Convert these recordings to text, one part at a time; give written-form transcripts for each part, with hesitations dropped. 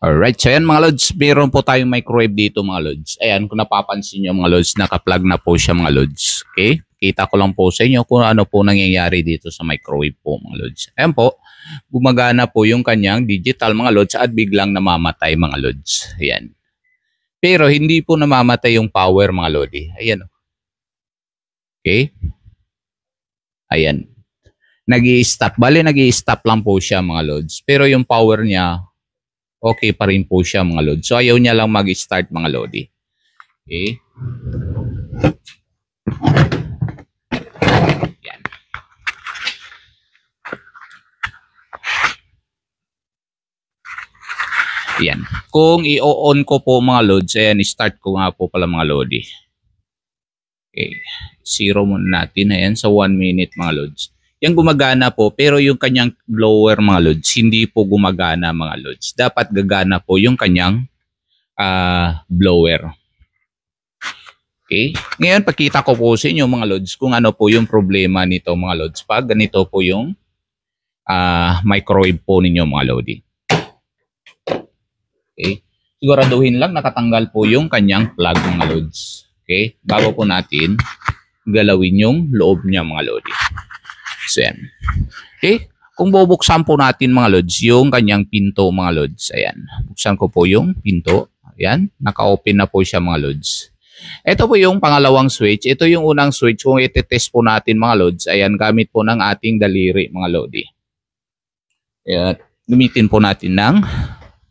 Alright, so ayan mga lods, meron po tayong microwave dito mga lods. Ayan, kung napapansin nyo mga lods, naka-plug na po siya mga lods. Okay? Kita ko lang po sa inyo kung ano po nangyayari dito sa microwave po mga lods. Ayan po, gumagana po yung kanyang digital mga lods at biglang namamatay mga lods. Ayan. Pero hindi po namamatay yung power mga lodi. Ayan. Okay? Ayan. Nag-i-stop. Bale, nag-i-stop lang po siya mga lods. Pero yung power niya, okay pa rin po siya mga lods. So ayaw niya lang mag-start mga lodi. Okay. Yan. Yan. Kung i-on ko po mga lods, ayan, start ko nga po pala mga lodi. Okay. Zero muna natin. Ayan, sa 1 minute mga lods. Yan gumagana po, pero yung kanyang blower mga lods, hindi po gumagana mga lods. Dapat gagana po yung kanyang blower. Okay? Ngayon, pakita ko po sa inyo mga lods kung ano po yung problema nito mga lods. Pag ganito po yung microwave po ninyo mga lodi. Okay? Siguraduhin lang nakatanggal po yung kanyang plug mga lods. Okay? Bago po natin galawin yung loob niya mga lodi. So yan. Okay? Kung bubuksan po natin mga lods yung kanyang pinto mga lods. Ayan. Buksan ko po yung pinto. Ayan. Naka-open na po siya mga lods. Ito po yung pangalawang switch. Ito yung unang switch. Kung iti-test po natin mga lods, ayan, gamit po ng ating daliri mga lodi. Ayan. Gamitin po natin ng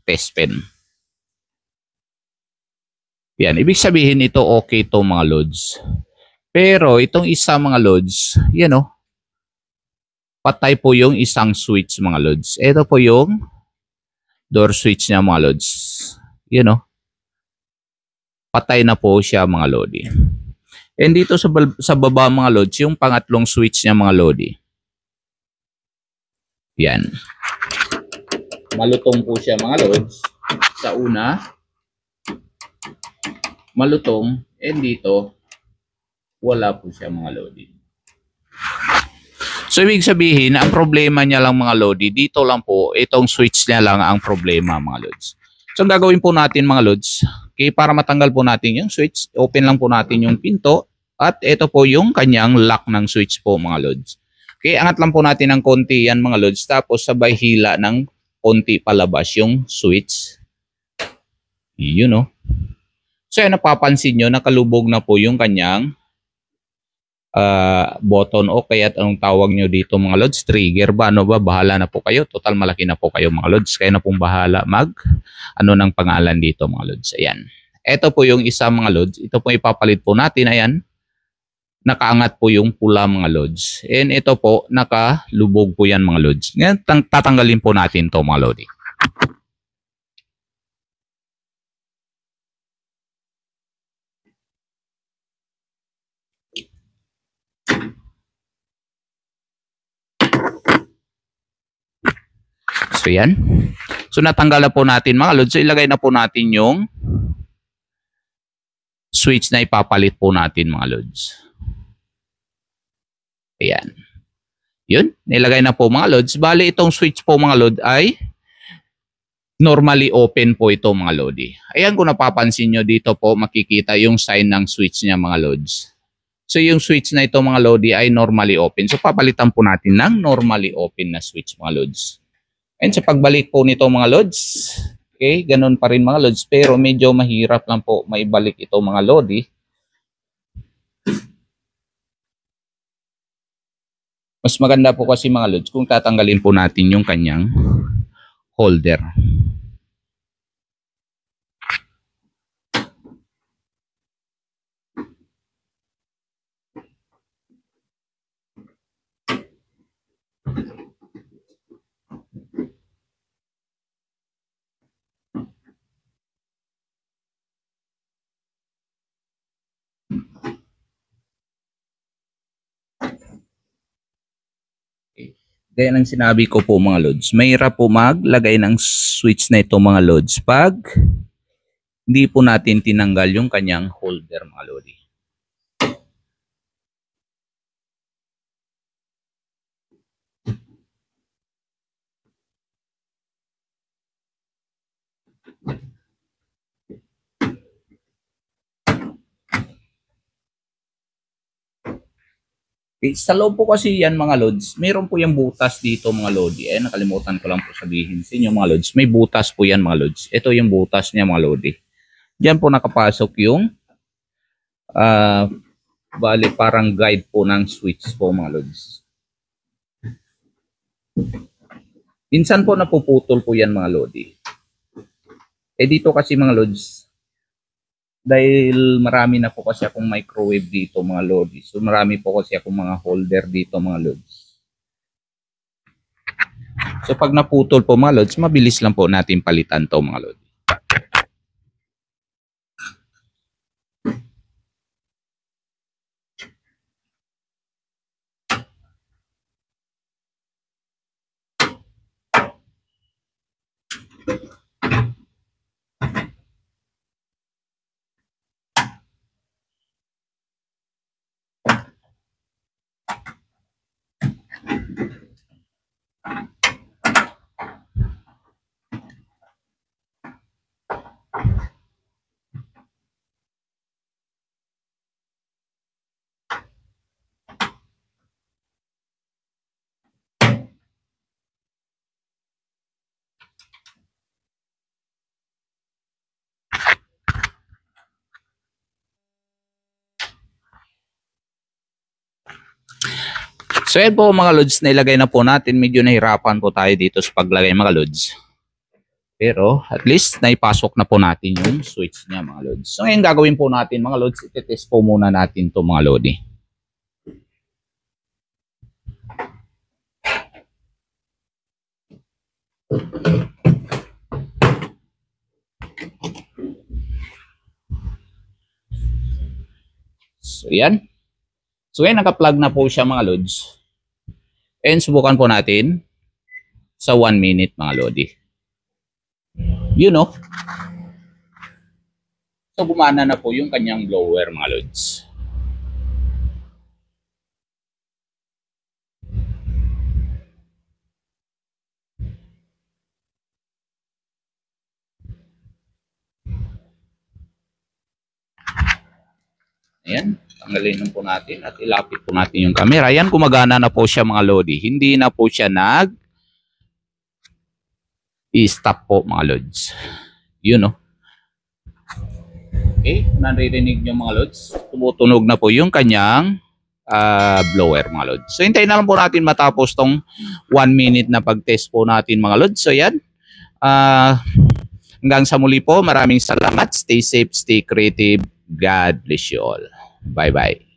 test pen. Yan. Ibig sabihin ito okay to mga lods. Pero itong isa mga lods, yan o. Patay po yung isang switch mga lods. Ito po yung door switch niya mga lods. Yan o. Patay na po siya mga lodi. And dito sa baba mga lods, yung pangatlong switch niya mga lodi. Yan. Malutong po siya mga lods. Sa una, malutong. And dito, wala po siya mga lodi. So, ibig sabihin, ang problema niya lang mga lodi, dito lang po, itong switch niya lang ang problema mga lods. So, ang gagawin po natin mga lods, okay, para matanggal po natin yung switch, open lang po natin yung pinto, at ito po yung kanyang lock ng switch po mga lods. Okay, angat lang po natin ng konti yan mga lods, tapos sabay hila ng konti palabas yung switch. Yun o. So, yan, napapansin nyo, nakalubog na po yung kanyang button o kaya anong tawag nyo dito mga lods, trigger ba, ano ba, bahala na po kayo, total malaki na po kayo mga lods, kaya na pong bahala mag ano ng pangalan dito mga lods. Ayan, ito po yung isa mga lods, ito po ipapalit po natin. Ayan, nakaangat po yung pula mga lods, and ito po nakalubog po yan mga lods. Ngayon tatanggalin po natin to mga lodi. So yan. So natanggal na po natin mga lods. So ilagay na po natin yung switch na ipapalit po natin mga lods. Ayan. Yun. Nilagay na po mga lods. Bali itong switch po mga lod ay normally open po ito mga lodi. Ayan, kung napapansin nyo dito po makikita yung sign ng switch niya mga lods. So yung switch na ito mga lodi ay normally open. So papalitan po natin ng normally open na switch mga lods. And sa pagbalik po nito mga lods, okay, ganun pa rin mga lods, pero medyo mahirap lang po maibalik ito mga lodi. Mas maganda po kasi mga lods kung tatanggalin po natin yung kanyang holder. Gaya ng sinabi ko po mga lods, mahirap po maglagay ng switch na ito mga lods pag hindi po natin tinanggal yung kanyang holder mga lodi. Okay, sa loob po kasi yan mga lods, mayroon po yung butas dito mga lodi. Eh, nakalimutan ko lang po sabihin sa inyo mga lods. May butas po yan mga lods. Ito yung butas niya mga lodi. Diyan po nakapasok yung bali parang guide po ng switch po mga lods. Minsan po napuputol po yan mga lodi. Eh dito kasi mga lods, dahil marami na po kasi akong microwave dito mga lodi. So marami po kasi akong mga holder dito mga lods. So pag naputol po mga lods, mabilis lang po natin palitan to mga lodi. So yan po mga lods, nailagay na po natin. Medyo nahirapan po tayo dito sa paglagay mga lods. Pero at least naipasok na po natin yung switch niya mga lods. So ngayon gagawin po natin mga lods, itetest po muna natin to mga lodi. So yan. So yan, naka-plug na po siya mga lods. And subukan po natin sa 1 minute mga lodi. You know. So gumana na po yung kanyang blower mga lods. Ayan, tanggalin lang po natin at ilapit po natin yung camera. Ayan, gumagana na po siya mga lodi. Hindi na po siya i-stop po mga lods. You know. Okay, naririnig nyo mga lods. Tumutunog na po yung kanyang blower mga lods. So hintayin na lang po natin matapos tong 1 minute na pag-test po natin mga lods. So yan. Hanggang sa muli po, maraming salamat. Stay safe, stay creative. God bless you all. Bye-bye.